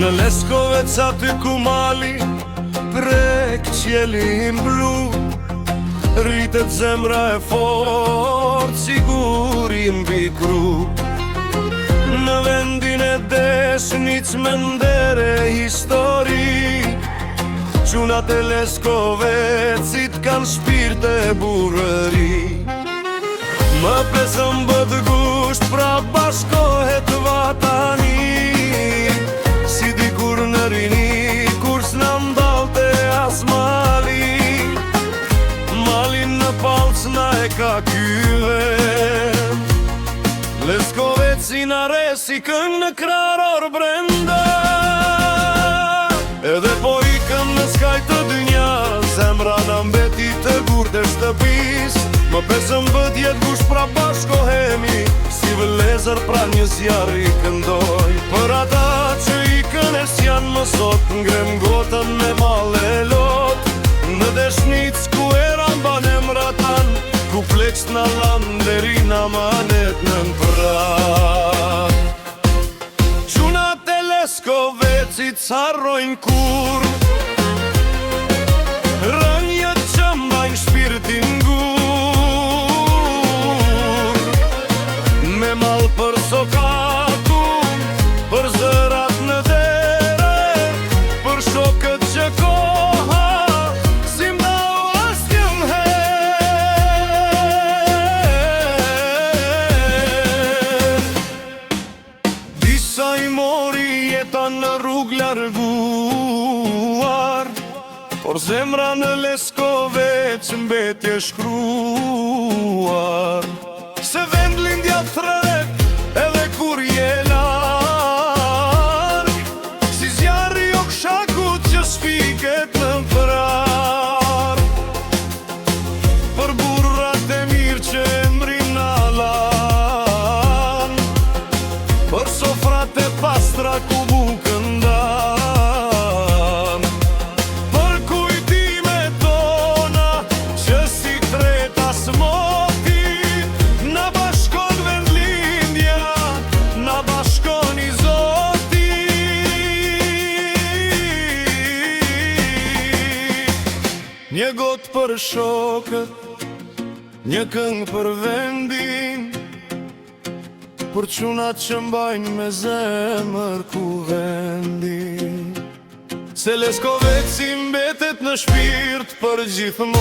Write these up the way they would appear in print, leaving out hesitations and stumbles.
Në Leskovec aty ku mali prek qielin blu, rritet zemra e fort, siguri mbi kru. Në vendin e desnic me ndere histori, qunat e Leskovecit kanë shpirte burëri. Më pesëm bët gusht pra bashkohet vatani, si dikur në rini kur s'na ndalte as mali. Malin në palc na e ka kyve, Leskoveci na resi këng në kraror brenda. Edhe po ikëm në skaj të dynja, zemra na mbeti të gurë të shtëpis. Më pesëm bët jet gush pra bashkohemi, si vëlezër pra një zjarë i këndoj. Për ata që i kënes janë më sot, ngrem gotën me male lot. Në deshnic ku eran banem ratan, ku pleqt në landeri në manet në prat. Qunat e Leskovecit s'harrojnë kur, rënjët që mbajnë shpirtin gur. Me mal për sokatun, për zërat në dere, për shokët që koha si mdau as njën her. Disa i mori jeta në rrug larguar, por zemra në Leskovec mbetje shkruar. Se vend lindja threk edhe kur je larg, si zjarri o kshakut që shpiket në prar. Për burrat e mirë që emrin në alan, për sofrat e pastra ku bukën dan, për kujtime tona që si treta smoti, na bashkon vendlindja, na bashkon i Zoti. Një gotë për shokët, një këngë për vendin, për qunat që mbajnë me zemër ku vendin. Se Leskoveci mbetet në shpirt për gjithmon,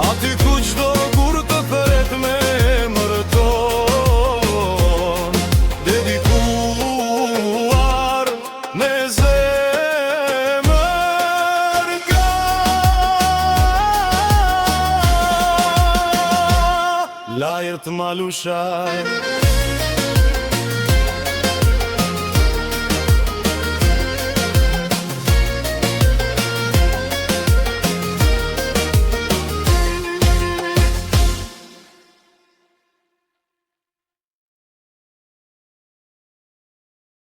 aty ku qdo kur të thret me mërton. Dedikuar me zemër nga lajrt malushaj.